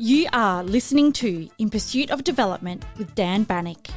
You are listening to In Pursuit of Development with Dan Bannock.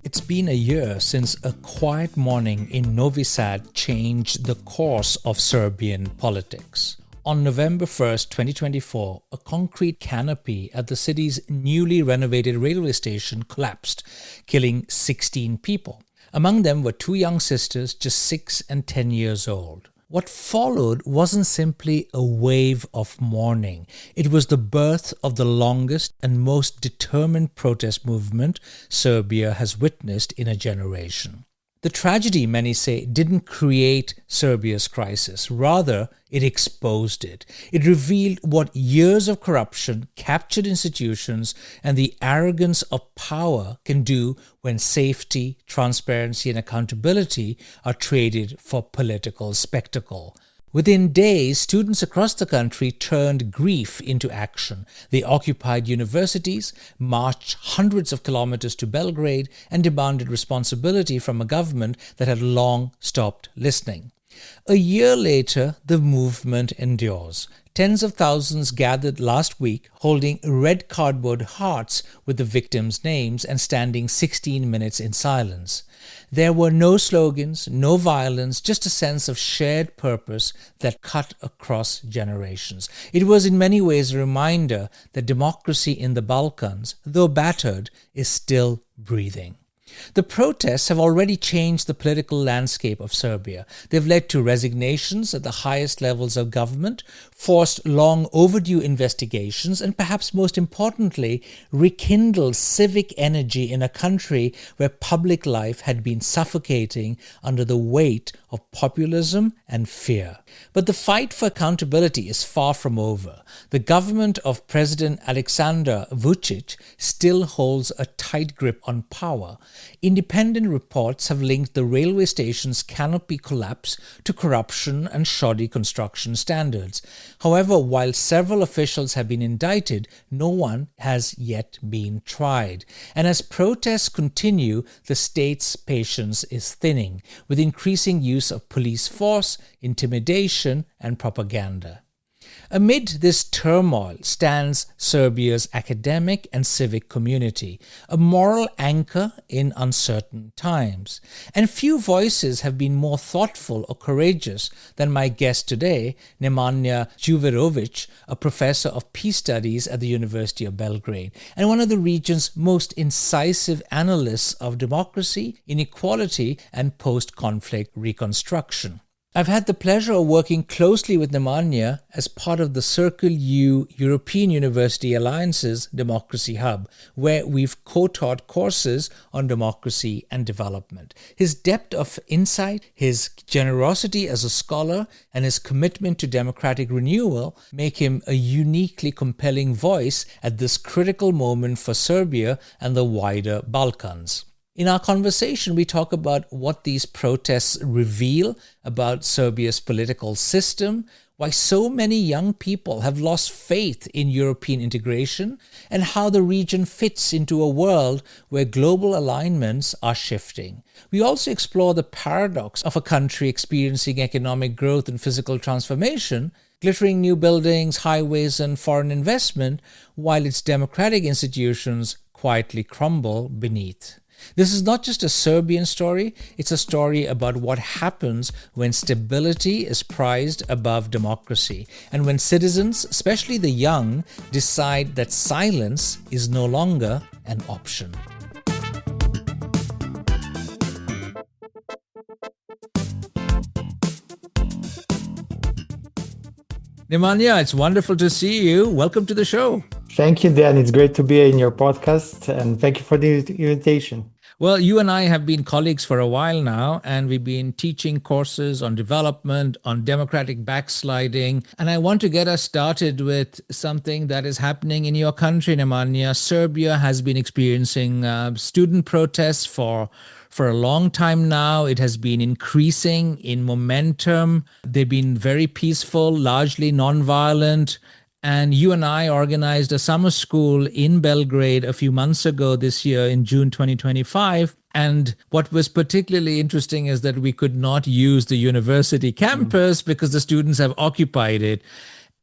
It's been a year since a quiet morning in Novi Sad changed the course of Serbian politics. On November 1st, 2024, a concrete canopy at the city's newly renovated railway station collapsed, killing 16 people. Among them were two young sisters, just 6 and 10 years old. What followed wasn't simply a wave of mourning. It was the birth of the longest and most determined protest movement Serbia has witnessed in a generation. The tragedy, many say, didn't create Serbia's crisis. Rather, it exposed it. It revealed what years of corruption, captured institutions, and the arrogance of power can do when safety, transparency, and accountability are traded for political spectacle. Within days, students across the country turned grief into action. They occupied universities, marched hundreds of kilometers to Belgrade, and demanded responsibility from a government that had long stopped listening. A year later, the movement endures. Tens of thousands gathered last week, holding red cardboard hearts with the victims' names and standing 16 minutes in silence. There were no slogans, no violence, just a sense of shared purpose that cut across generations. It was in many ways a reminder that democracy in the Balkans, though battered, is still breathing. The protests have already changed the political landscape of Serbia. They've led to resignations at the highest levels of government, forced long overdue investigations, and perhaps most importantly, rekindled civic energy in a country where public life had been suffocating under the weight of populism and fear. But the fight for accountability is far from over. The government of President Aleksandar Vučić still holds a tight grip on power. Independent reports have linked the railway station's canopy collapse to corruption and shoddy construction standards. However, while several officials have been indicted, no one has yet been tried. And as protests continue, the state's patience is thinning, with increasing use of police force, intimidation, and propaganda. Amid this turmoil stands Serbia's academic and civic community, a moral anchor in uncertain times. And few voices have been more thoughtful or courageous than my guest today, Nemanja Đuverović, a professor of peace studies at the University of Belgrade, and one of the region's most incisive analysts of democracy, inequality, and post-conflict reconstruction. I've had the pleasure of working closely with Nemanja as part of the Circle U European University Alliance's Democracy Hub, where we've co-taught courses on democracy and development. His depth of insight, his generosity as a scholar, and his commitment to democratic renewal make him a uniquely compelling voice at this critical moment for Serbia and the wider Balkans. In our conversation, we talk about what these protests reveal about Serbia's political system, why so many young people have lost faith in European integration, and how the region fits into a world where global alignments are shifting. We also explore the paradox of a country experiencing economic growth and physical transformation, glittering new buildings, highways, and foreign investment, while its democratic institutions quietly crumble beneath. This is not just a Serbian story, it's a story about what happens when stability is prized above democracy, and when citizens, especially the young, decide that silence is no longer an option. Nemanja, it's wonderful to see you. Welcome to the show. Thank you, Dan. It's great to be in your podcast, and thank you for the invitation. Well, you and I have been colleagues for a while now, and we've been teaching courses on development, on democratic backsliding. And I want to get us started with something that is happening in your country, Nemanja. Serbia has been experiencing student protests for a long time now. It has been increasing in momentum. They've been very peaceful, largely nonviolent. And you and I organized a summer school in Belgrade a few months ago this year in June 2025. And what was particularly interesting is that we could not use the university campus because the students have occupied it.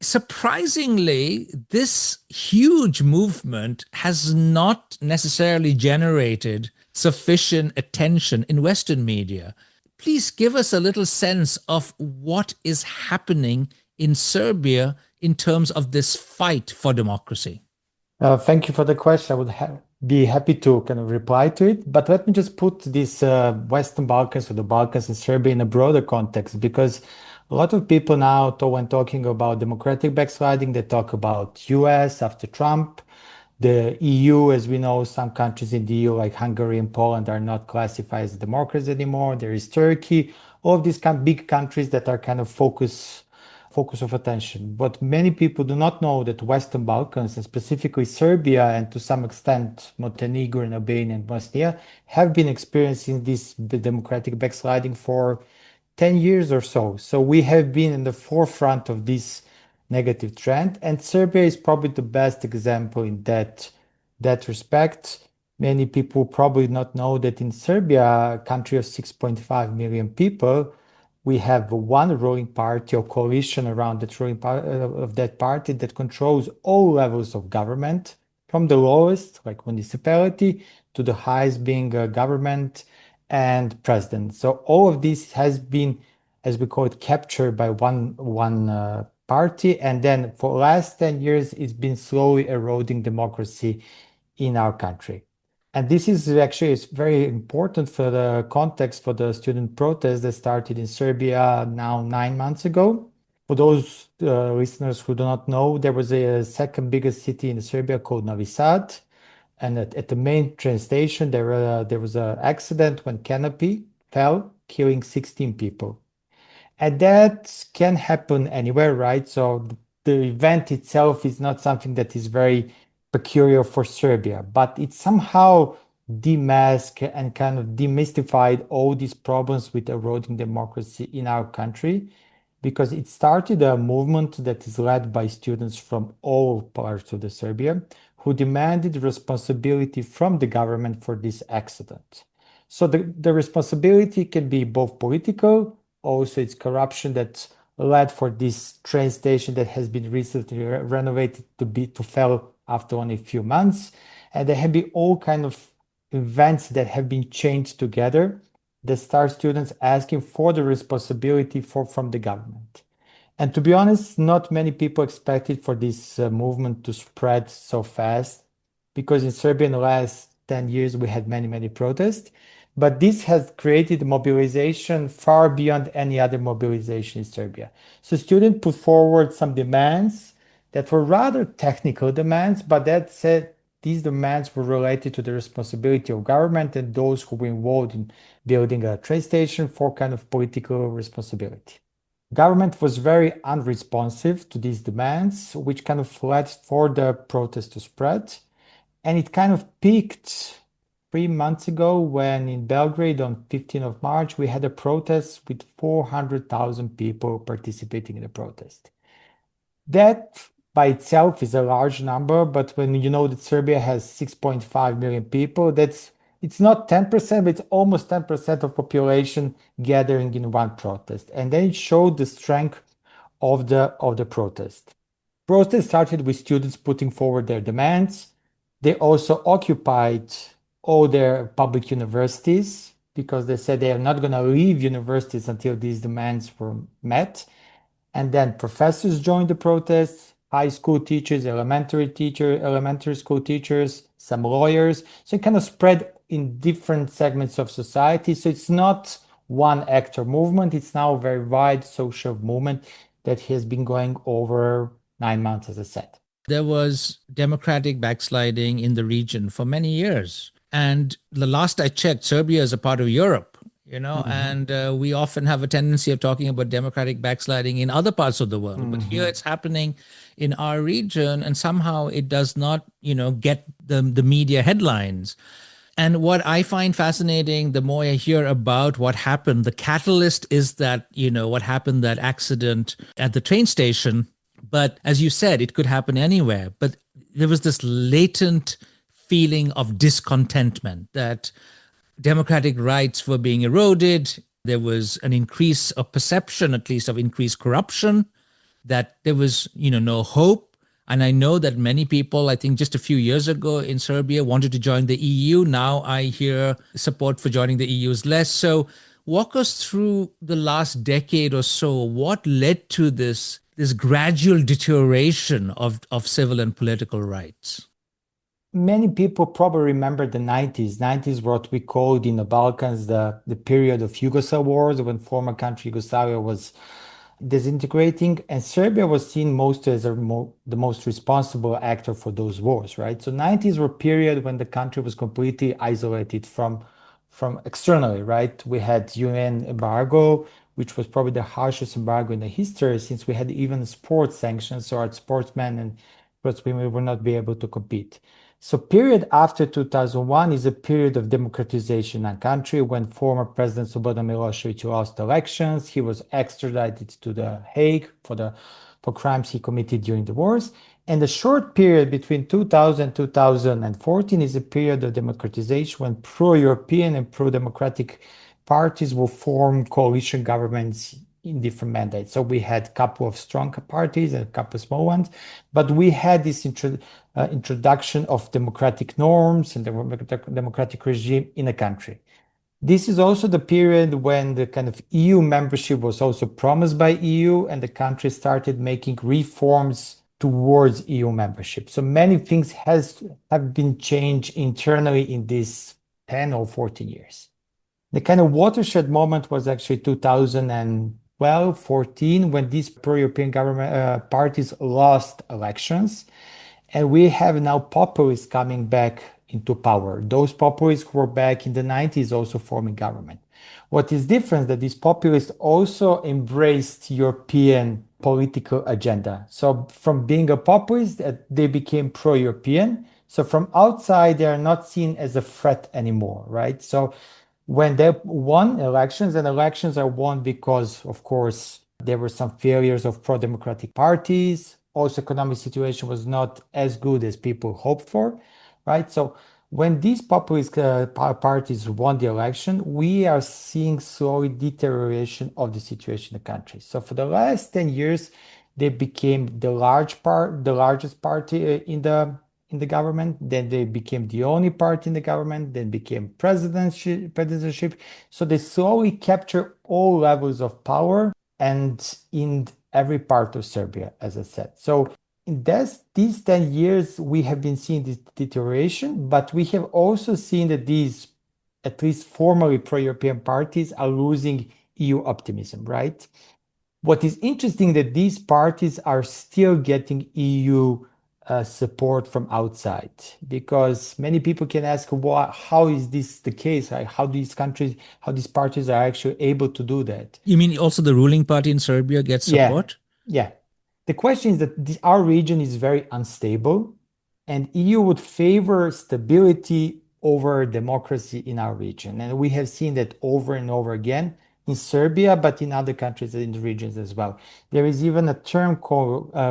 Surprisingly, this huge movement has not necessarily generated sufficient attention in Western media. Please give us a little sense of what is happening in Serbia in terms of this fight for democracy. Thank you for the question. I would be happy to kind of reply to it. But let me just put this Western Balkans or the Balkans and Serbia in a broader context, because a lot of people now, when talking about democratic backsliding, they talk about US after Trump, the EU. As we know, some countries in the EU, like Hungary and Poland, are not classified as democracies anymore. There is Turkey, all of these kind of big countries that are kind of focus of attention. But many people do not know that Western Balkans, and specifically Serbia, and to some extent Montenegro and Albania and Bosnia, have been experiencing this democratic backsliding for 10 years or so. So we have been in the forefront of this negative trend, and Serbia is probably the best example in that respect. Many people probably not know that in Serbia, a country of 6.5 million people, we have one ruling party or coalition around that ruling of that party that controls all levels of government, from the lowest, like municipality, to the highest being government and president. So all of this has been, as we call it, captured by one party, and then for the last 10 years, it's been slowly eroding democracy in our country. And this is actually very important for the context for the student protests that started in Serbia now 9 months ago. For those listeners who do not know, there was a second biggest city in Serbia called Novi Sad. And at the main train station, there was an accident when canopy fell, killing 16 people. And that can happen anywhere, right? So the event itself is not something that is very peculiar for Serbia, but it somehow demasked and kind of demystified all these problems with eroding democracy in our country, because it started a movement that is led by students from all parts of the Serbia who demanded responsibility from the government for this accident. So the responsibility can be both political, also it's corruption that led for this train station that has been recently renovated to fail after only a few months. And there have been all kind of events that have been changed together that start students asking for the responsibility from the government. And to be honest, not many people expected for this movement to spread so fast, because in Serbia in the last 10 years we had many protests. But this has created mobilization far beyond any other mobilization in Serbia. So students put forward some demands that were rather technical demands, but that said, these demands were related to the responsibility of government and those who were involved in building a train station for kind of political responsibility. Government was very unresponsive to these demands, which kind of led for the protest to spread. And it kind of peaked 3 months ago when in Belgrade on 15th of March, we had a protest with 400,000 people participating in the protest. That by itself is a large number, but when you know that Serbia has 6.5 million people, it's not 10%, but it's almost 10% of population gathering in one protest. And then it showed the strength of the protest. Protest started with students putting forward their demands. They also occupied all their public universities because they said they are not going to leave universities until these demands were met. And then professors joined the protests, high school teachers, elementary school teachers, some lawyers. So it kind of spread in different segments of society. So it's not one actor movement. It's now a very wide social movement that has been going over 9 months, as I said. There was democratic backsliding in the region for many years. And the last I checked, Serbia is a part of Europe, and we often have a tendency of talking about democratic backsliding in other parts of the world. But here it's happening in our region, and somehow it does not, get the media headlines. And what I find fascinating, the more I hear about what happened, the catalyst is that, what happened, that accident at the train station. But as you said, it could happen anywhere. But there was this latent feeling of discontentment that democratic rights were being eroded. There was an increase of perception, at least of increased corruption, that there was, no hope. And I know that many people, I think just a few years ago in Serbia, wanted to join the EU. Now I hear support for joining the EU is less. So walk us through the last decade or so. What led to this gradual deterioration of civil and political rights? Many people probably remember the 90s. 90s, what we called in the Balkans the period of Yugoslav wars, when former country Yugoslavia was disintegrating, and Serbia was seen most as the most responsible actor for those wars, right? So 90s were a period when the country was completely isolated from externally, right? We had UN embargo, which was probably the harshest embargo in the history, since we had even sports sanctions, so our sportsmen and sportswomen would not be able to compete. So period after 2001 is a period of democratization in a country when former President Slobodan Milosevic lost elections. He was extradited to The Hague for crimes he committed during the wars. And the short period between 2000 and 2014 is a period of democratization when pro-European and pro-democratic parties will form coalition governments in different mandates. So we had a couple of strong parties and a couple of small ones, but we had this introduction of democratic norms and democratic regime in a country. This is also the period when the kind of EU membership was also promised by EU, and the country started making reforms towards EU membership. So many things have been changed internally in these 10 or 14 years. The kind of watershed moment was actually 2012, 14, when these pro-European government parties lost elections. And we have now populists coming back into power. Those populists who were back in the 90s also forming government. What is different is that these populists also embraced European political agenda. So from being a populist, they became pro-European. So from outside, they are not seen as a threat anymore, right? So when they won elections, and elections are won because, of course, there were some failures of pro-democratic parties. Also, economic situation was not as good as people hoped for, right? So when these populist parties won the election, we are seeing slowly deterioration of the situation in the country. So for the last 10 years, they became the largest party in the government. Then they became the only party in the government. Then became presidency. So they slowly capture all levels of power and in every part of Serbia, as I said. So in these 10 years, we have been seeing this deterioration, but we have also seen that these, at least formally pro-European parties, are losing EU optimism, right? What is interesting that these parties are still getting EU support from outside, because many people can ask, how is this the case? How these parties are actually able to do that? You mean also the ruling party in Serbia gets support? Yeah. The question is that our region is very unstable, and EU would favor stability over democracy in our region. And we have seen that over and over again in Serbia, but in other countries in the regions as well. There is even a term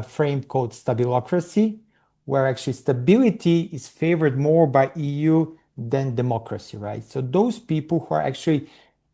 framed called stabilocracy, where actually stability is favored more by EU than democracy, right? So those people who are actually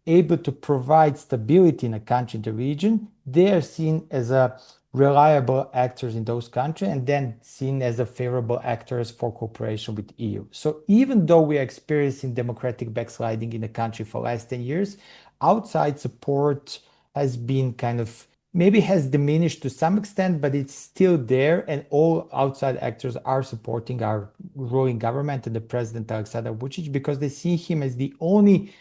able to provide stability in a country, in the region, they are seen as a reliable actors in those countries, and then seen as a favorable actors for cooperation with EU. So even though we are experiencing democratic backsliding in the country for the last 10 years, outside support has been kind of maybe has diminished to some extent, but it's still there, and all outside actors are supporting our ruling government and the President Aleksandar Vučić because they see him as the only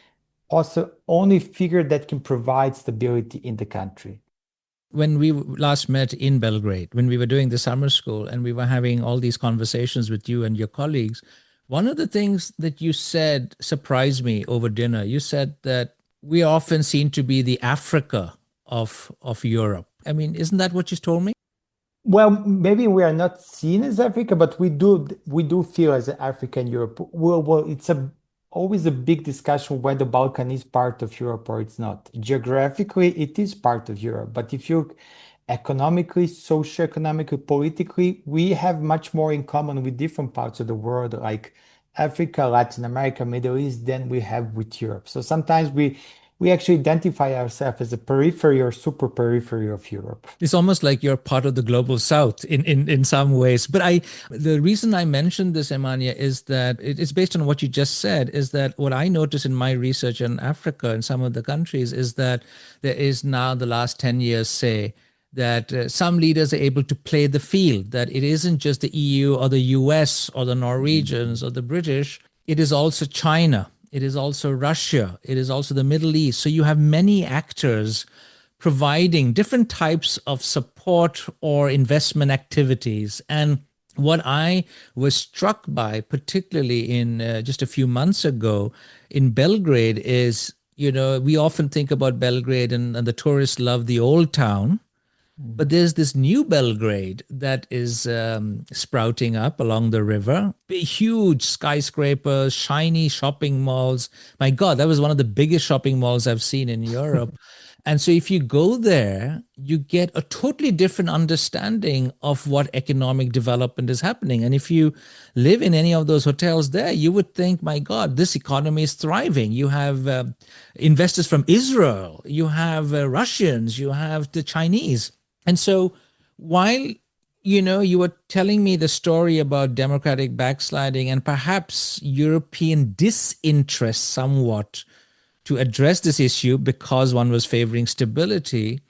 figure that can provide stability in the country. When we last met in Belgrade, when we were doing the summer school and we were having all these conversations with you and your colleagues, one of the things that you said surprised me over dinner. You said that we are often seen to be the Africa of Europe. I mean, isn't that what you told me? Well, maybe we are not seen as Africa, but we do feel as Africa and Europe. Well, it's always a big discussion whether Balkan is part of Europe or it's not. Geographically, it is part of Europe, but if you economically, socioeconomically, politically, we have much more in common with different parts of the world, like Africa, Latin America, Middle East than we have with Europe. So sometimes we actually identify ourselves as a periphery or super periphery of Europe. It's almost like you're part of the global south in some ways. But the reason I mentioned this, Emania, is that it's based on what you just said, is that what I notice in my research in Africa and some of the countries is that there is now the last 10 years, say, that some leaders are able to play the field, that it isn't just the EU or the US or the Norwegians or the British, it is also China, it is also Russia, it is also the Middle East. So you have many actors providing different types of support or investment activities. And what I was struck by, particularly in just a few months ago in Belgrade, is, we often think about Belgrade and the tourists love the old town. But there's this new Belgrade that is sprouting up along the river. Huge skyscrapers, shiny shopping malls. My God, that was one of the biggest shopping malls I've seen in Europe. And so if you go there, you get a totally different understanding of what economic development is happening. And if you live in any of those hotels there, you would think, my God, this economy is thriving. You have investors from Israel, you have Russians, you have the Chinese. And so while, you were telling me the story about democratic backsliding and perhaps European disinterest somewhat to address this issue because one was favoring stability,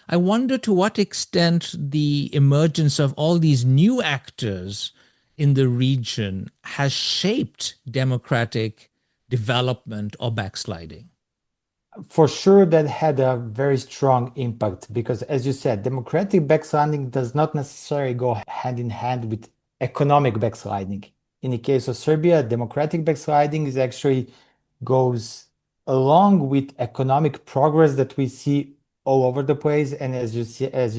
I wonder to what extent the emergence of all these new actors in the region has shaped democratic development or backsliding. For sure, that had a very strong impact because, as you said, democratic backsliding does not necessarily go hand in hand with economic backsliding. In the case of Serbia, democratic backsliding is actually goes along with economic progress that we see all over the place. And as you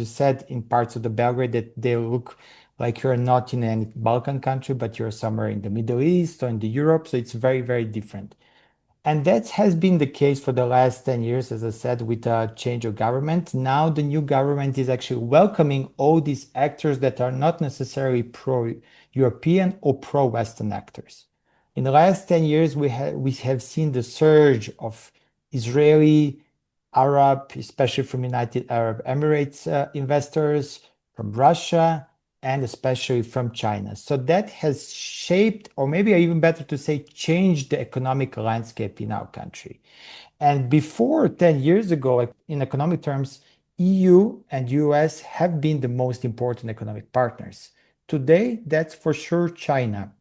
said, in parts of the Belgrade, that they look like you're not in any Balkan country, but you're somewhere in the Middle East or in the Europe. So it's very, very different. And that has been the case for the last 10 years, as I said, with a change of government. Now the new government is actually welcoming all these actors that are not necessarily pro-European or pro-Western actors. In the last 10 years, we have seen the surge of Israeli, Arab, especially from United Arab Emirates investors, from Russia, and especially from China. So that has shaped, or maybe even better to say, changed the economic landscape in our country. And before 10 years ago, like in economic terms, EU and US have been the most important economic partners. Today, that's for sure China.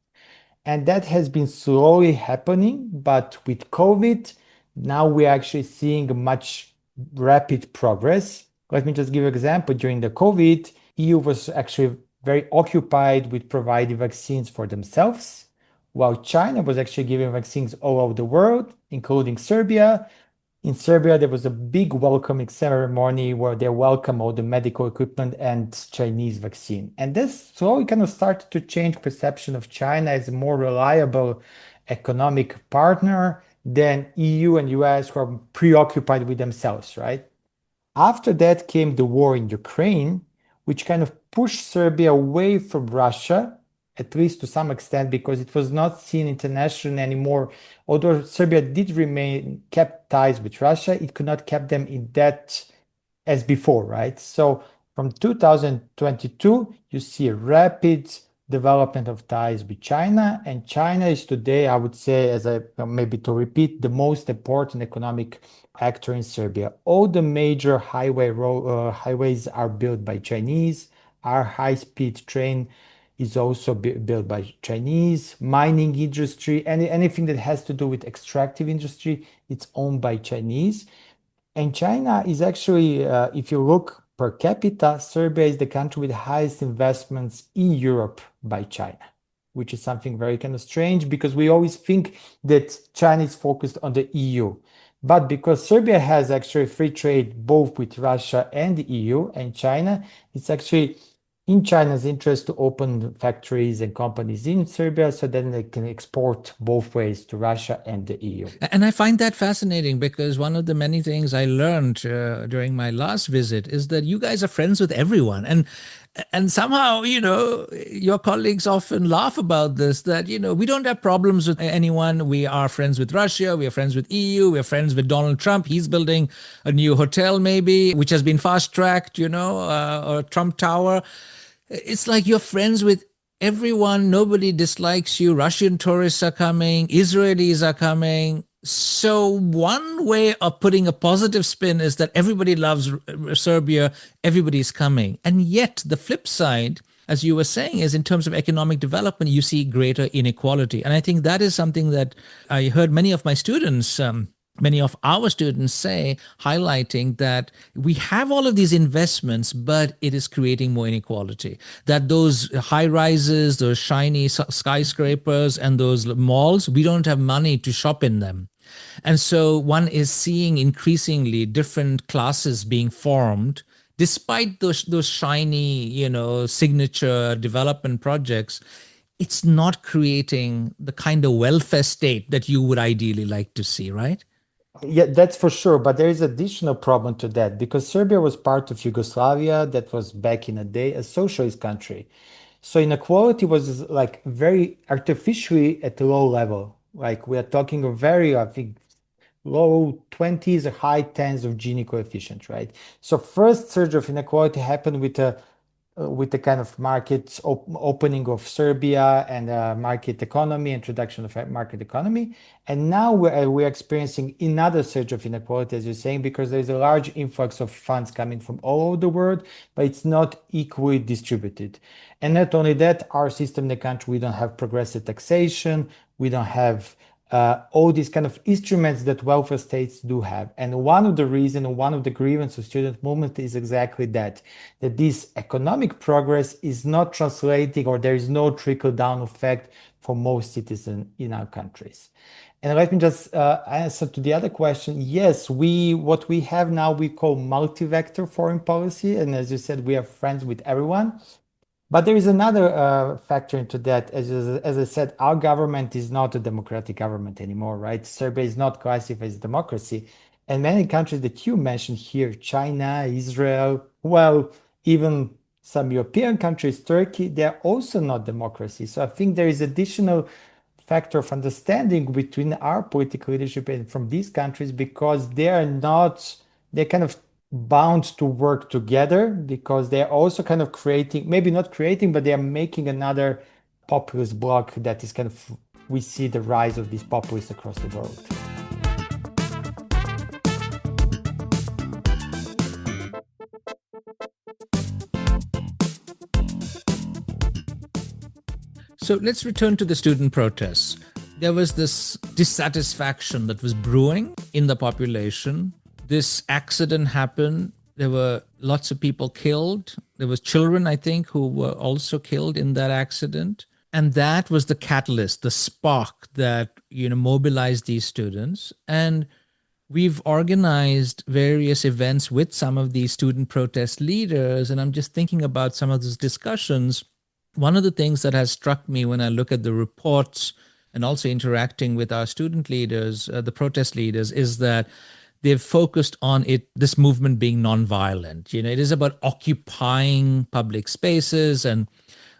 And that has been slowly happening, but with COVID, now we're actually seeing much rapid progress. Let me just give you an example. During the COVID, EU was actually very occupied with providing vaccines for themselves, while China was actually giving vaccines all over the world, including Serbia. In Serbia, there was a big welcoming ceremony where they welcome all the medical equipment and Chinese vaccine. And this slowly kind of started to change perception of China as a more reliable economic partner than EU and US who are preoccupied with themselves, right? After that came the war in Ukraine, which kind of pushed Serbia away from Russia, at least to some extent, because it was not seen internationally anymore. Although Serbia did kept ties with Russia, it could not keep them in debt as before, right? So from 2022, you see a rapid development of ties with China, and China is today, I would say, maybe to repeat, the most important economic actor in Serbia. All the major highways are built by Chinese. Our high-speed train is also built by Chinese. Mining industry, anything that has to do with extractive industry, it's owned by Chinese. And China is actually, if you look per capita, Serbia is the country with the highest investments in Europe by China, which is something very kind of strange because we always think that China is focused on the EU. But because Serbia has actually free trade both with Russia and the EU and China, it's actually in China's interest to open factories and companies in Serbia so then they can export both ways to Russia and the EU. And I find that fascinating because one of the many things I learned during my last visit is that you guys are friends with everyone. And And somehow, your colleagues often laugh about this, that, we don't have problems with anyone. We are friends with Russia. We are friends with EU. We are friends with Donald Trump. He's building a new hotel, maybe, which has been fast tracked, or Trump Tower. It's like you're friends with everyone. Nobody dislikes you. Russian tourists are coming. Israelis are coming. So one way of putting a positive spin is that everybody loves Serbia. Everybody's coming. And yet the flip side, as you were saying, is in terms of economic development, you see greater inequality. And I think that is something that I heard many of my students many of our students say, highlighting that we have all of these investments, but it is creating more inequality. That those high rises, those shiny skyscrapers, and those malls, we don't have money to shop in them. And so one is seeing increasingly different classes being formed despite those shiny, signature development projects. It's not creating the kind of welfare state that you would ideally like to see, right? Yeah, that's for sure. But there is additional problem to that because Serbia was part of Yugoslavia that was back in a day a socialist country. So inequality was like very artificially at a low level. Like we are talking of very, I think, low 20s or high 10s of Gini coefficient, right? So first surge of inequality happened with the kind of opening of Serbia and market economy, introduction of market economy. And now we're experiencing another surge of inequality, as you're saying, because there's a large influx of funds coming from all over the world, but it's not equally distributed. And not only that, our system in the country, we don't have progressive taxation, we don't have all these kind of instruments that welfare states do have. And one of the reasons, one of the grievances of student movement is exactly that this economic progress is not translating or there is no trickle down effect for most citizens in our countries. And let me just answer to the other question. Yes, what we have now we call multi-vector foreign policy. And as you said, we are friends with everyone. But there is another factor into that. As I said, our government is not a democratic government anymore, right? Serbia is not classified as a democracy. And many countries that you mentioned here, China, Israel, well, even some European countries, Turkey, they're also not democracy. So I think there is additional factor of understanding between our political leadership and from these countries because they're kind of bound to work together because they're also kind of creating, maybe not creating, but they're making another populist bloc that is kind of, we see the rise of these populists across the world. So let's return to the student protests. There was this dissatisfaction that was brewing in the population. This accident happened. There were lots of people killed. There was children, I think, who were also killed in that accident. And that was the catalyst, the spark that, mobilized these students. And we've organized various events with some of these student protest leaders. And I'm just thinking about some of those discussions. One of the things that has struck me when I look at the reports and also interacting with our student leaders, the protest leaders, is that they've focused on this movement being nonviolent. It is about occupying public spaces, and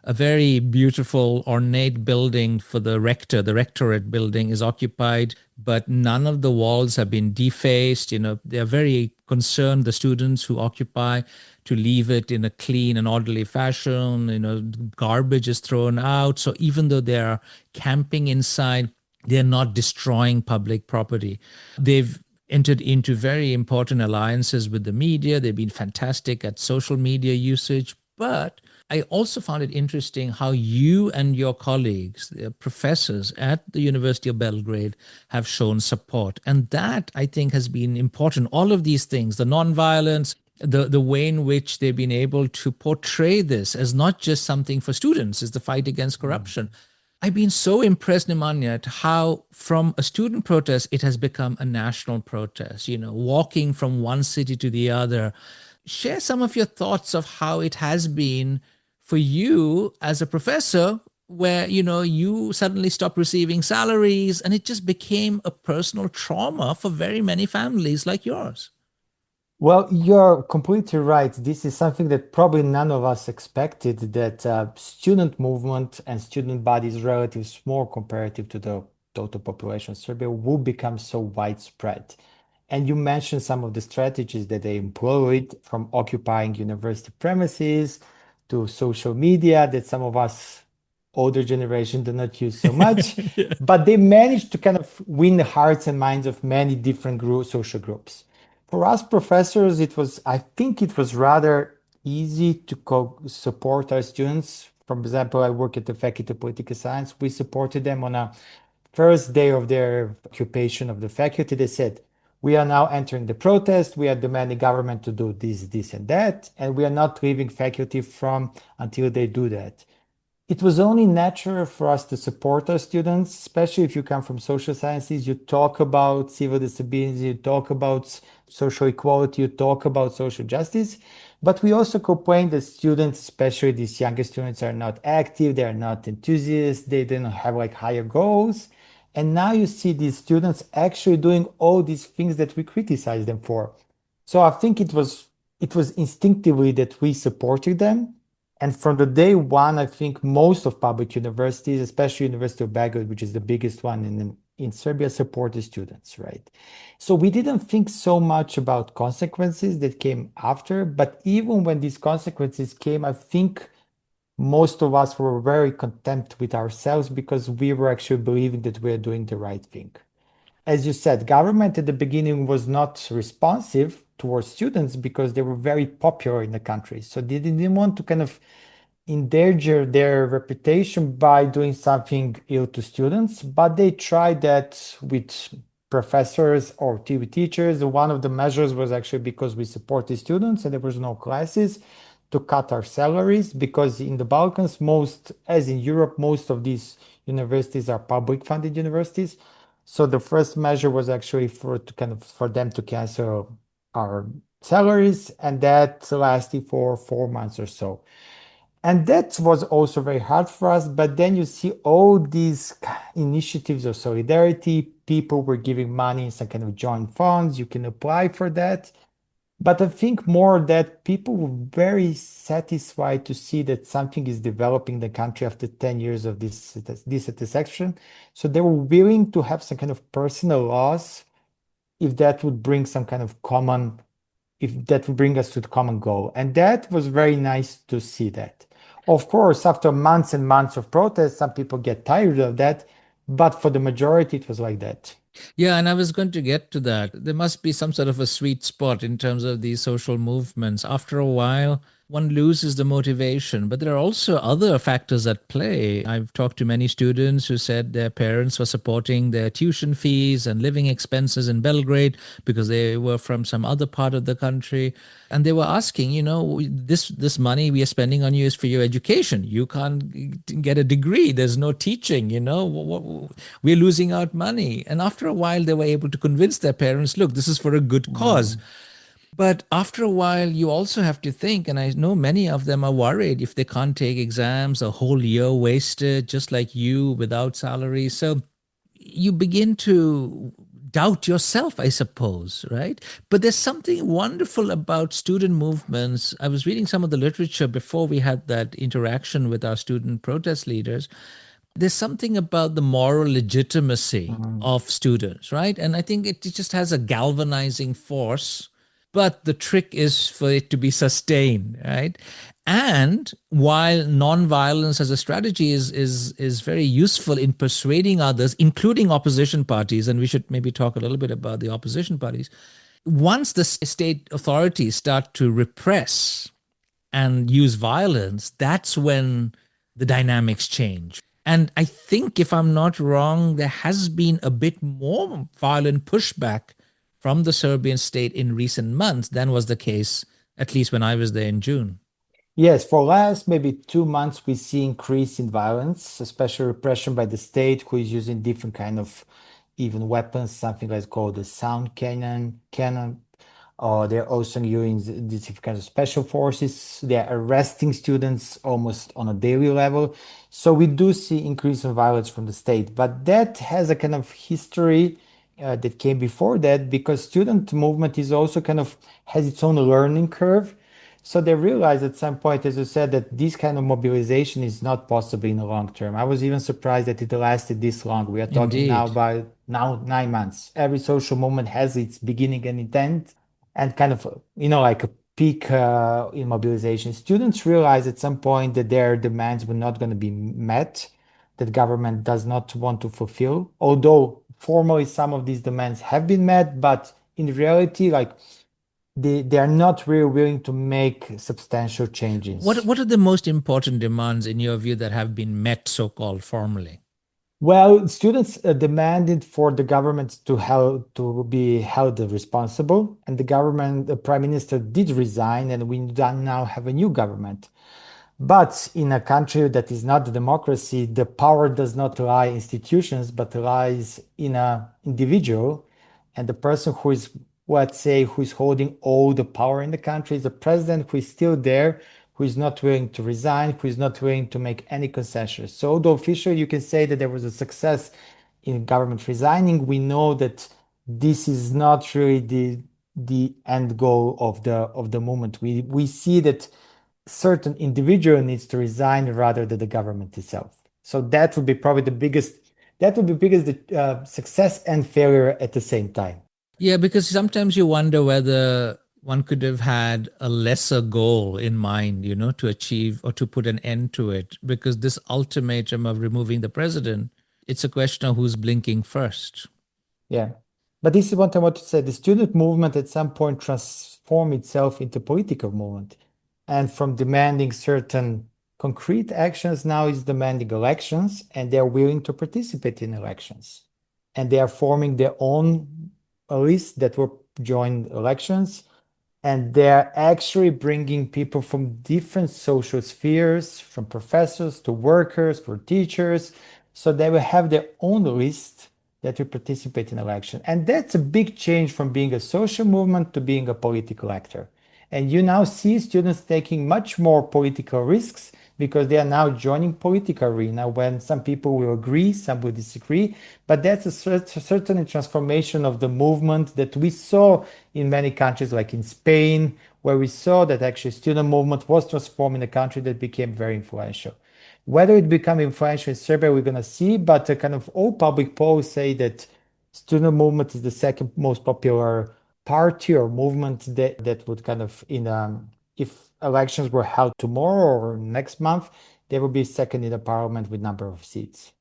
a very beautiful ornate building for the rectorate building is occupied, but none of the walls have been defaced. They're very concerned, the students who occupy, to leave it in a clean and orderly fashion. Garbage is thrown out. So even though they're camping inside, they're not destroying public property. They've entered into very important alliances with the media. They've been fantastic at social media usage. But I also found it interesting how you and your colleagues, the professors at the University of Belgrade, have shown support. And that, I think, has been important. All of these things, the nonviolence, the way in which they've been able to portray this as not just something for students, as the fight against corruption. I've been so impressed, Nemanja, at how from a student protest, it has become a national protest, walking from one city to the other. Share some of your thoughts of how it has been for you as a professor, where, you suddenly stopped receiving salaries and it just became a personal trauma for very many families like yours. Well, you're completely right. This is something that probably none of us expected, that student movement and student bodies relatively small comparative to the total population of Serbia will become so widespread. And you mentioned some of the strategies that they employed, from occupying university premises to social media, that some of us older generation do not use so much. Yeah. But they managed to kind of win the hearts and minds of many different social groups. For us professors, I think it was rather easy to support our students. For example, I work at the Faculty of Political Science. We supported them on a first day of their occupation of the faculty. They said, we are now entering the protest. We are demanding government to do this, and that, and we are not leaving faculty from until they do that. It was only natural for us to support our students, especially if you come from social sciences. You talk about civil disobedience, you talk about social equality, you talk about social justice. But we also complain that students, especially these younger students, are not active, they are not enthusiasts, they don't have like higher goals. And now you see these students actually doing all these things that we criticize them for. So I think it was instinctively that we supported them. And from the day one, I think most of public universities, especially University of Belgrade, which is the biggest one in Serbia, support the students, right? So we didn't think so much about consequences that came after, but even when these consequences came, I think most of us were very content with ourselves because we were actually believing that we are doing the right thing. As you said, government at the beginning was not responsive towards students because they were very popular in the country. So they didn't want to kind of endanger their reputation by doing something ill to students, but they tried that with professors or TV teachers. One of the measures was actually, because we supported students and there was no classes, to cut our salaries, because in the Balkans, most, as in Europe, most of these universities are public funded universities. So the first measure was actually for them to cancel our salaries, and that lasted for 4 months or so. And that was also very hard for us. But then you see all these initiatives of solidarity. People were giving money in some kind of joint funds. You can apply for that. But I think more that people were very satisfied to see that something is developing in the country after 10 years of this dissatisfaction. So they were willing to have some kind of personal loss if that would bring some kind of common, if that would bring us to the common goal. And that was very nice to see that. Of course, after months and months of protests, some people get tired of that, but for the majority, it was like that. Yeah, and I was going to get to that. There must be some sort of a sweet spot in terms of these social movements. After a while, one loses the motivation, but there are also other factors at play. I've talked to many students who said their parents were supporting their tuition fees and living expenses in Belgrade because they were from some other part of the country, and they were asking, this money we are spending on you is for your education. You can't get a degree. There's no teaching. We're losing out money. And after a while, they were able to convince their parents, look, this is for a good cause. Mm. But after a while, you also have to think, and I know many of them are worried if they can't take exams, a whole year wasted, just like you, without salary. So you begin to doubt yourself, I suppose, right? But there's something wonderful about student movements. I was reading some of the literature before we had that interaction with our student protest leaders. There's something about the moral legitimacy Mm. of students, right? And I think it just has a galvanizing force, but the trick is for it to be sustained, right? And while nonviolence as a strategy is very useful in persuading others, including opposition parties, and we should maybe talk a little bit about the opposition parties, once the state authorities start to repress and use violence, that's when the dynamics change. And I think, if I'm not wrong, there has been a bit more violent pushback from the Serbian state in recent months than was the case, at least when I was there in June. Yes, for last maybe 2 months, we see increase in violence, especially repression by the state, who is using different kind of even weapons, something like called the sound cannon, or they're also using these kind of special forces. They're arresting students almost on a daily level. So we do see increase in violence from the state, but that has a kind of history that came before that, because student movement is also kind of has its own learning curve. So they realized at some point, as you said, that this kind of mobilization is not possible in the long term. I was even surprised that it lasted this long. We are talking now Indeed. about now 9 months. Every social movement has its beginning and intent, and kind of, like a peak in mobilization. Students realize at some point that their demands were not going to be met, that government does not want to fulfill. Although formally some of these demands have been met, but in reality, like they are not really willing to make substantial changes. What are the most important demands in your view that have been met so-called formally? Well, students demanded for the government to be held responsible, and the prime minister did resign, and we now have a new government. But in a country that is not a democracy, the power does not lie in institutions, but lies in an individual. And the person who is, let's say, who is holding all the power in the country is the president, who is still there, who is not willing to resign, who is not willing to make any concessions. So, although officially you can say that there was a success in government resigning, we know that this is not really the end goal of the movement. We see that certain individual needs to resign rather than the government itself. So that would be probably the biggest success and failure at the same time. Yeah, because sometimes you wonder whether one could have had a lesser goal in mind, to achieve or to put an end to it. Because this ultimatum of removing the president, it's a question of who's blinking first. Yeah. But this is what I want to say. The student movement at some point transformed itself into political movement. And from demanding certain concrete actions, now is demanding elections, and they're willing to participate in elections. And they are forming their own list that will join elections, and they're actually bringing people from different social spheres, from professors to workers, for teachers. So they will have their own list that will participate in election. And that's a big change from being a social movement to being a political actor. And you now see students taking much more political risks because they are now joining political arena, when some people will agree, some will disagree. But that's a certain transformation of the movement that we saw in many countries, like in Spain, where we saw that actually student movement was transformed in a country that became very influential. Whether it become influential in Serbia, we're going to see, but kind of all public polls say that student movement is the second most popular party or movement that would kind of, if elections were held tomorrow or next month, they would be second in the parliament with number of seats.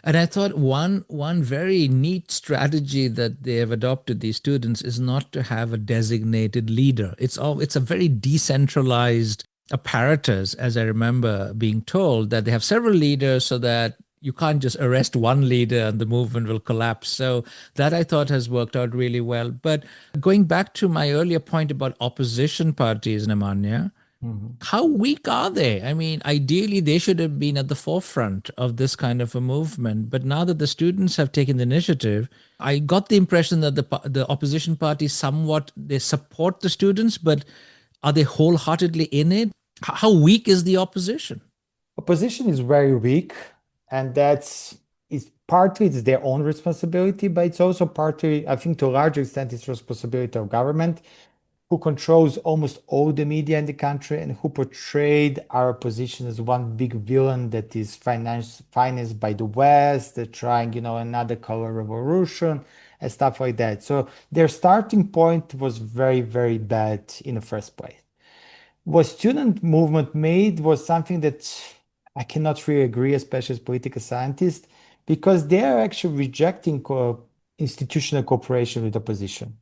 And I thought one very neat strategy that they have adopted, these students, is not to have a designated leader. It's a very decentralized apparatus, as I remember being told, that they have several leaders so that you can't just arrest one leader and the movement will collapse. So that I thought has worked out really well. But going back to my earlier point about opposition parties, Nemanja, Mhm. how weak are they? I mean, ideally, they should have been at the forefront of this kind of a movement. But now that the students have taken the initiative, I got the impression that the opposition parties somewhat they support the students, but are they wholeheartedly in it? How weak is the opposition? Opposition is very weak, and that's it's partly it's their own responsibility, but it's also partly, I think, to a large extent, it's responsibility of government, who controls almost all the media in the country and who portrayed our position as one big villain that is financed by the West, they're trying, another color revolution and stuff like that. So their starting point was very, very bad in the first place. What student movement made was something that I cannot really agree, especially as political scientist, because they are actually rejecting institutional cooperation with opposition.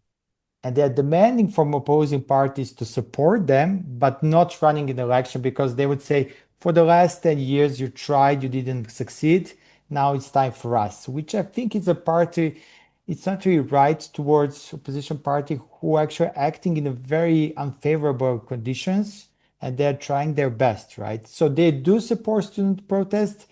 And they're demanding from opposing parties to support them, but not running an election, because they would say, for the last 10 years, you tried, you didn't succeed. Now it's time for us, which I think is a party, it's not really right towards opposition party who are actually acting in a very unfavorable conditions, and they're trying their best, right? So they do support student protest,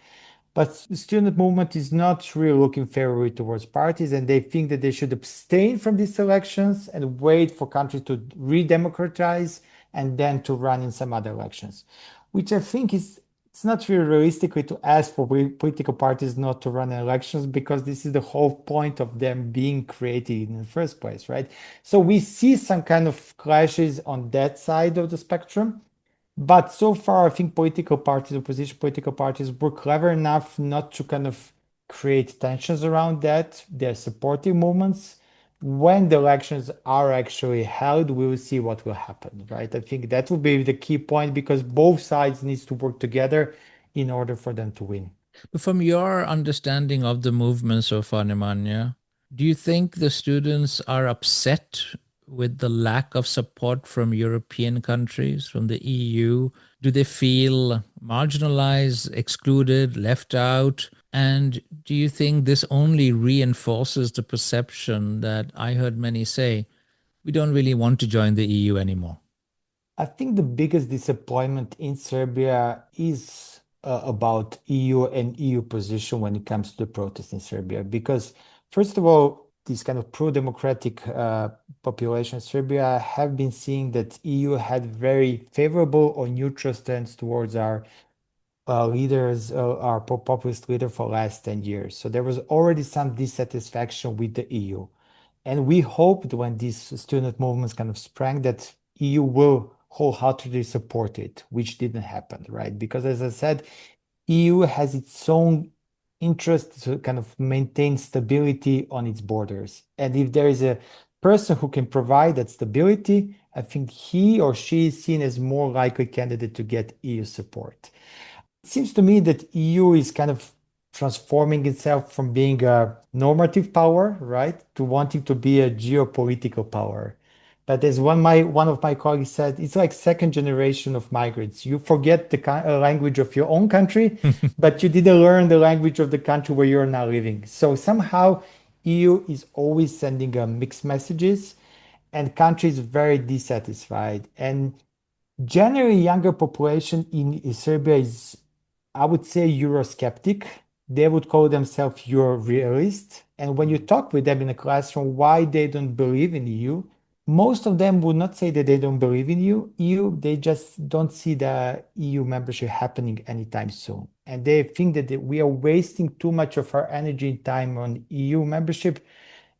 but the student movement is not really looking favorably towards parties, and they think that they should abstain from these elections and wait for countries to re-democratize and then to run in some other elections, which I think is it's not really realistically to ask for political parties not to run elections because this is the whole point of them being created in the first place, right? So we see some kind of clashes on that side of the spectrum. But so far, I think political parties, opposition political parties, were clever enough not to kind of create tensions around that. They're supporting movements. When the elections are actually held, we will see what will happen, right? I think that will be the key point because both sides needs to work together in order for them to win. But from your understanding of the movement so far, Nemanja, do you think the students are upset with the lack of support from European countries, from the EU? Do they feel marginalized, excluded, left out? And do you think this only reinforces the perception that I heard many say, we don't really want to join the EU anymore? I think the biggest disappointment in Serbia is about EU and EU position when it comes to the protests in Serbia. Because, first of all, this kind of pro-democratic population in Serbia have been seeing that EU had very favorable or neutral stance towards our leaders, our populist leader for last 10 years. So there was already some dissatisfaction with the EU. And we hoped when these student movements kind of sprang that EU will wholeheartedly support it, which didn't happen, right? Because as I said, EU has its own interest to kind of maintain stability on its borders. And if there is a person who can provide that stability, I think he or she is seen as more likely candidate to get EU support. It seems to me that EU is kind of transforming itself from being a normative power, right, to wanting to be a geopolitical power. But as one of my colleagues said, it's like second generation of migrants. You forget the language of your own country, but you didn't learn the language of the country where you're now living. So somehow EU is always sending mixed messages, and countries very dissatisfied. And generally, younger population in Serbia is, I would say, Eurosceptic. They would call themselves Euro realist. And when you talk with them in a classroom, why they don't believe in EU, most of them would not say that they don't believe in EU. They just don't see the EU membership happening anytime soon. And they think that we are wasting too much of our energy and time on EU membership,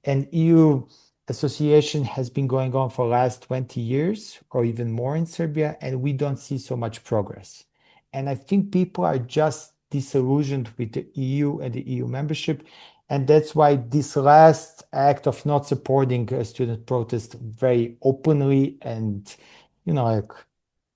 and EU association has been going on for the last 20 years or even more in Serbia, and we don't see so much progress. And I think people are just disillusioned with the EU and the EU membership. And that's why this last act of not supporting a student protest very openly and, like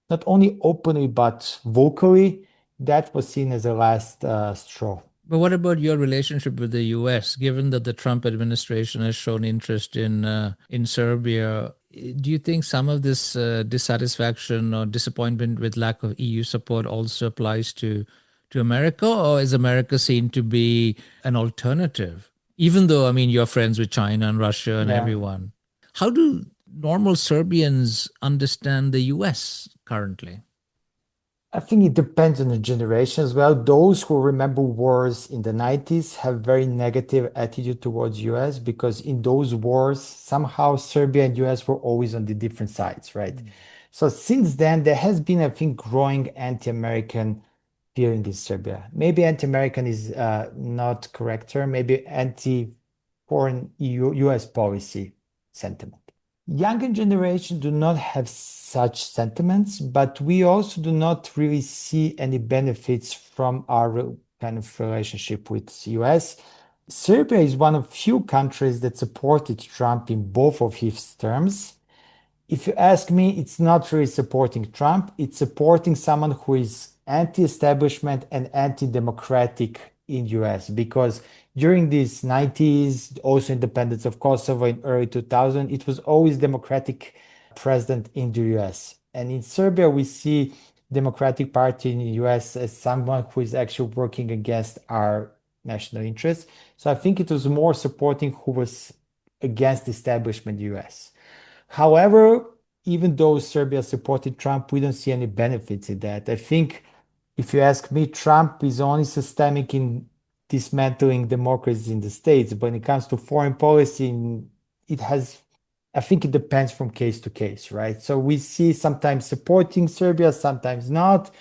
not only openly, but vocally, that was seen as a last straw. But what about your relationship with the US? Given that the Trump administration has shown interest in Serbia, do you think some of this dissatisfaction or disappointment with lack of EU support also applies to America, or is America seen to be an alternative? Even though, I mean, you're friends with China and Russia and Yeah. everyone. How do normal Serbians understand the US currently? I think it depends on the generation as well. Those who remember wars in the 90s have very negative attitude towards US because in those wars, somehow Serbia and US were always on the different sides, right? So since then, there has been, I think, growing anti-American feeling in Serbia. Maybe anti-American is not correct term, maybe anti-foreign US policy sentiment. Younger generation do not have such sentiments, but we also do not really see any benefits from our kind of relationship with US. Serbia is one of few countries that supported Trump in both of his terms. If you ask me, it's not really supporting Trump. It's supporting someone who is anti-establishment and anti-democratic in US because during these 90s, also independence of Kosovo in early 2000, it was always democratic president in the US. And in Serbia, we see Democratic Party in the US as someone who is actually working against our national interests. So I think it was more supporting who was against the establishment in the US. However, even though Serbia supported Trump, we don't see any benefits in that. I think if you ask me, Trump is only systemic in dismantling democracy in the States. But when it comes to foreign policy, it has, I think it depends from case to case, right? So we see sometimes supporting Serbia, sometimes not.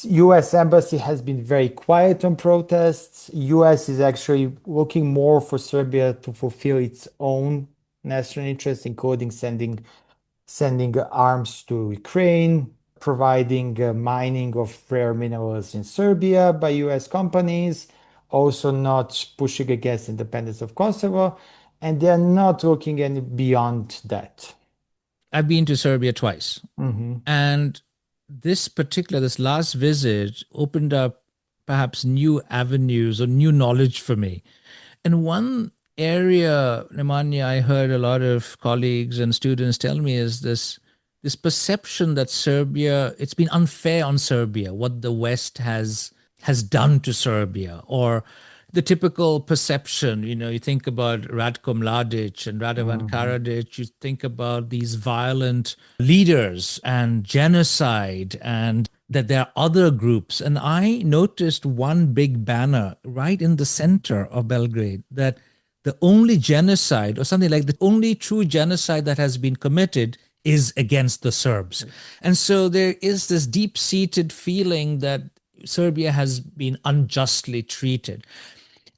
US embassy has been very quiet on protests. US is actually looking more for Serbia to fulfill its own national interests, including sending arms to Ukraine, providing mining of rare minerals in Serbia by US companies, also not pushing against independence of Kosovo, and they're not looking any beyond that. I've been to Serbia twice. Mhm. And this last visit opened up perhaps new avenues or new knowledge for me. And one area, Nemanja, I heard a lot of colleagues and students tell me is this perception that Serbia, it's been unfair on Serbia, what the West has done to Serbia, or the typical perception, you think about Ratko Mladic and Radovan Mhm. Karadzic, you think about these violent leaders and genocide, and that there are other groups. And I noticed one big banner right in the center of Belgrade that the only genocide, or something like the only true genocide that has been committed is against the Serbs. And so there is this deep seated feeling that Serbia has been unjustly treated.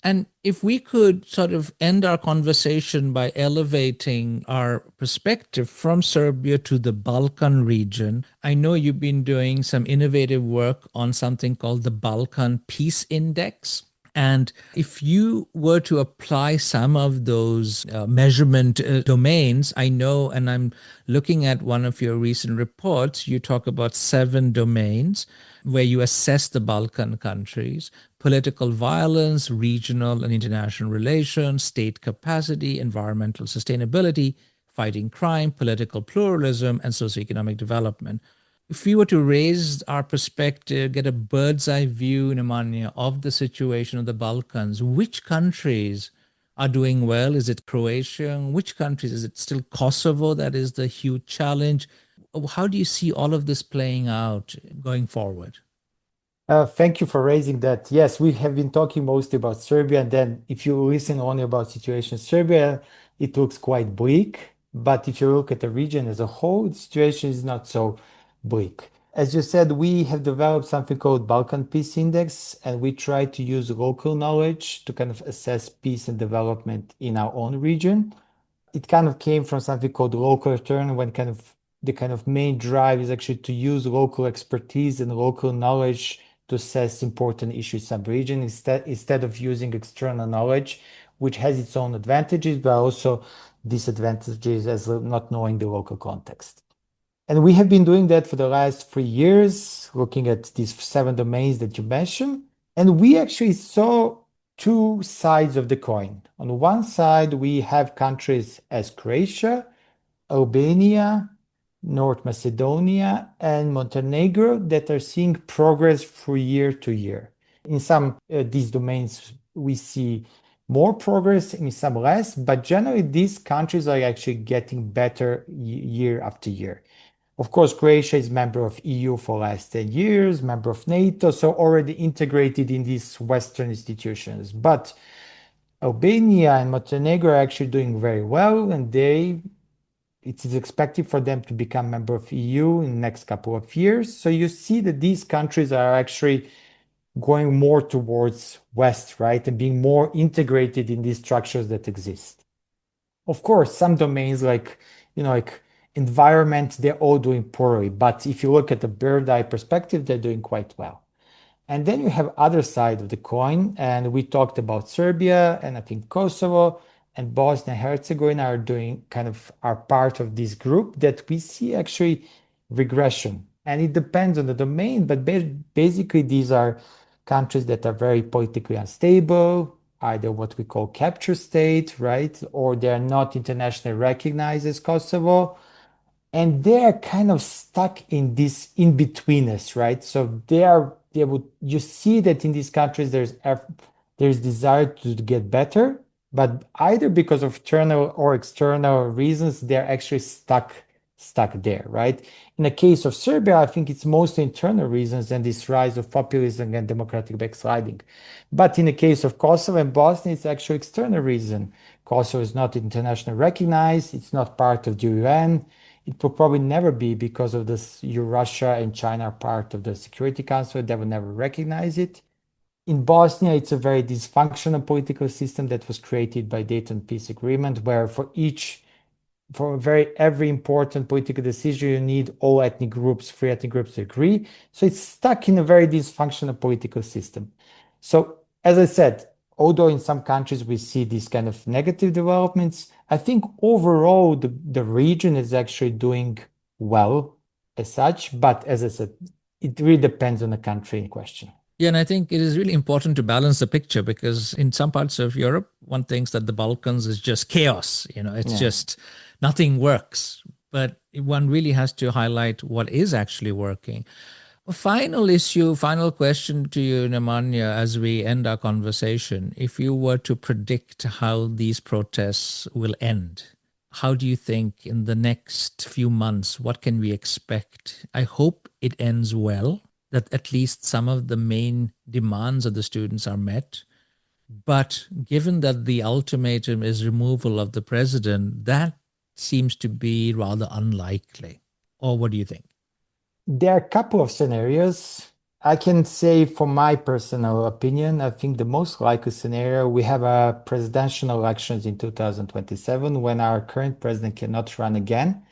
And if we could sort of end our conversation by elevating our perspective from Serbia to the Balkan region, I know you've been doing some innovative work on something called the Balkan Peace Index. And if you were to apply some of those measurement domains, I know, and I'm looking at one of your recent reports, you talk about 7 domains where you assess the Balkan countries: political violence, regional and international relations, state capacity, environmental sustainability, fighting crime, political pluralism, and socioeconomic development. If we were to raise our perspective, get a bird's eye view, Nemanja, of the situation of the Balkans, which countries are doing well? Is it Croatia? Which countries? Is it still Kosovo that is the huge challenge? How do you see all of this playing out going forward? Thank you for raising that. Yes, we have been talking mostly about Serbia, and then if you listen only about situation in Serbia, it looks quite bleak. But if you look at the region as a whole, the situation is not so bleak. As you said, we have developed something called Balkan Peace Index, and we try to use local knowledge to kind of assess peace and development in our own region. It kind of came from something called local return, when kind of the kind of main drive is actually to use local expertise and local knowledge to assess important issues sub-region instead of using external knowledge, which has its own advantages, but also disadvantages as not knowing the local context. And we have been doing that for the last 3 years, looking at these 7 domains that you mentioned. And we actually saw two sides of the coin. On one side, we have countries as Croatia, Albania, North Macedonia, and Montenegro that are seeing progress from year to year. In some these domains, we see more progress, in some less, but generally these countries are actually getting better year after year. Of course, Croatia is member of EU for last 10 years, member of NATO, so already integrated in these Western institutions. But Albania and Montenegro are actually doing very well, and it is expected for them to become member of EU in the next couple of years. So you see that these countries are actually going more towards West, right, and being more integrated in these structures that exist. Of course, some domains like environment, they're all doing poorly. But if you look at the bird eye perspective, they're doing quite well. And then you have other side of the coin, and we talked about Serbia, and I think Kosovo and Bosnia and Herzegovina are part of this group that we see actually regression. And it depends on the domain, but basically these are countries that are very politically unstable, either what we call capture state, right? Or they're not internationally recognized as Kosovo, and they're kind of stuck in this in-betweenness, right? So they would you see that in these countries there's desire to get better, but either because of internal or external reasons, they're actually stuck there, right? In the case of Serbia, I think it's mostly internal reasons and this rise of populism and democratic backsliding. But in the case of Kosovo and Bosnia, it's actually external reason. Kosovo is not internationally recognized, it's not part of the UN, It will probably never be because of this. Russia and China are part of the Security Council. They will never recognize it. In Bosnia, it's a very dysfunctional political system that was created by Dayton Peace Agreement, where for every important political decision, you need all ethnic groups, three ethnic groups to agree. So it's stuck in a very dysfunctional political system. So as I said, although in some countries we see these kind of negative developments, I think overall the region is actually doing well as such. But as I said, it really depends on the country in question. Yeah, and I think it is really important to balance the picture because in some parts of Europe, one thinks that the Balkans is just chaos. It's Yeah. just nothing works. But one really has to highlight what is actually working. A final issue, final question to you, Nemanja, as we end our conversation. If you were to predict how these protests will end, how do you think in the next few months, what can we expect? I hope it ends well, that at least some of the main demands of the students are met. But given that the ultimatum is removal of the president, that seems to be rather unlikely. Or what do you think? There are a couple of scenarios. I can say, from my personal opinion, I think the most likely scenario we have a presidential elections in 2027 when our current president cannot run again.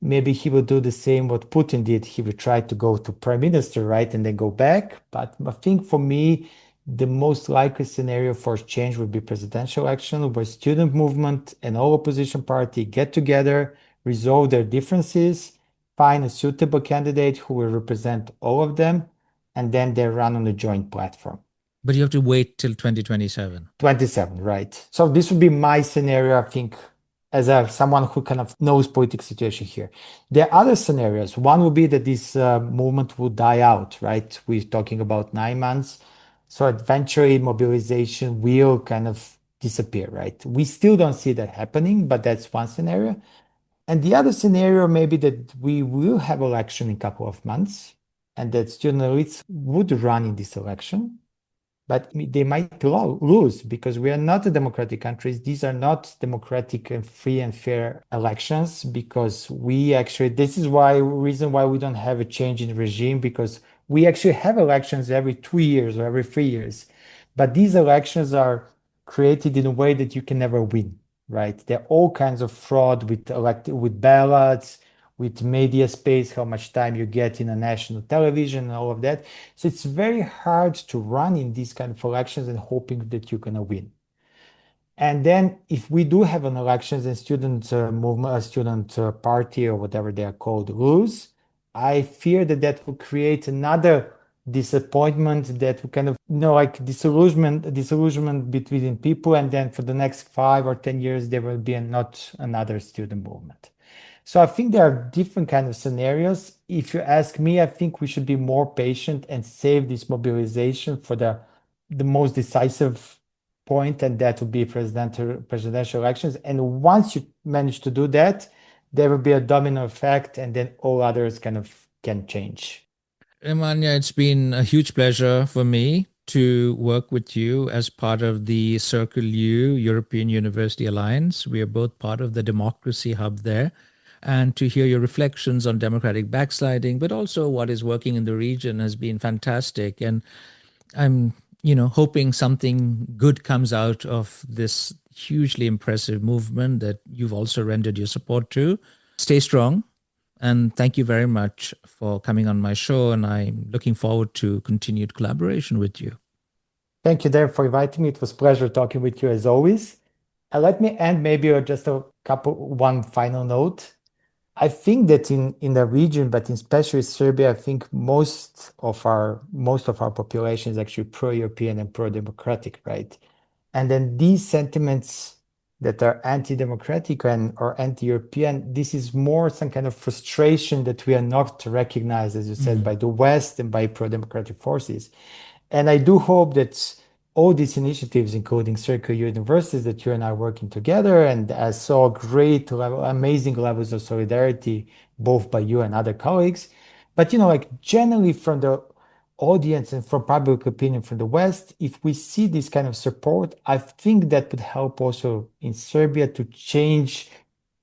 Maybe he will do the same what Putin did. He will try to go to prime minister, right, and then go back. But I think for me, the most likely scenario for change would be presidential election, where student movement and all opposition party get together, resolve their differences, find a suitable candidate who will represent all of them, and then they run on a joint platform. But you have to wait till 2027. 27, right? So this would be my scenario, I think, as someone who kind of knows political situation here. There are other scenarios. One would be that this movement would die out, right? We're talking about 9 months. So eventually mobilization will kind of disappear, right? We still don't see that happening, but that's one scenario. And the other scenario may be that we will have election in a couple of months and that student elites would run in this election, but they might lose because we are not a democratic country. These are not democratic and free and fair elections because this is reason why we don't have a change in regime, because we actually have elections every 2 years or every 3 years. But these elections are created in a way that you can never win, right? There are all kinds of fraud with ballots, with media space, how much time you get in a national television and all of that. So it's very hard to run in these kind of elections and hoping that you're gonna win. And then if we do have an elections and student movement, student party or whatever they are called lose, I fear that that will create another disappointment, that will kind of, like disillusionment between people. And then for the next 5 or 10 years, there will be not another student movement. So I think there are different kind of scenarios. If you ask me, I think we should be more patient and save this mobilization for the most decisive point, and that would be presidential elections. And once you manage to do that, there will be a domino effect, and then all others kind of can change. Emanya, it's been a huge pleasure for me to work with you as part of the Circle U European University Alliance. We are both part of the Democracy Hub there. And to hear your reflections on democratic backsliding, but also what is working in the region has been fantastic. And I'm, hoping something good comes out of this hugely impressive movement that you've also rendered your support to. Stay strong. And thank you very much for coming on my show. And I'm looking forward to continued collaboration with you. Thank you, Darren, for inviting me. It was a pleasure talking with you as always. Let me end maybe just one final note. I think that in the region, but especially Serbia, I think most of our population is actually pro-European and pro-democratic, right? And then these sentiments that are anti-democratic or anti-European, this is more some kind of frustration that we are not recognized, as you said, by the West and by pro-democratic forces. And I do hope that all these initiatives, including Circle Universities, that you and I are working together, and I saw amazing levels of solidarity, both by you and other colleagues. But, like generally from the audience and from public opinion from the West, if we see this kind of support, I think that would help also in Serbia to change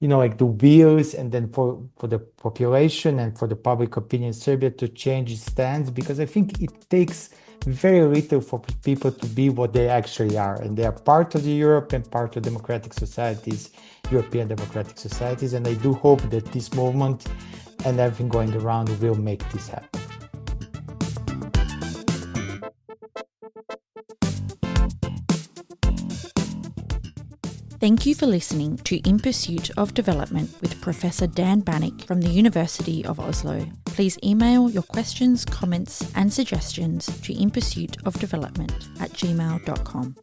like the wheels, and then for the population and for the public opinion in Serbia to change its stance, because I think it takes very little for people to be what they actually are, and they are part of the Europe and part of democratic societies, European democratic societies, and I do hope that this movement and everything going around will make this happen. Thank you for listening to In Pursuit of Development with Professor Dan Bannock from the University of Oslo. Please email your questions, comments and suggestions to inpursuitofdevelopment@gmail.com.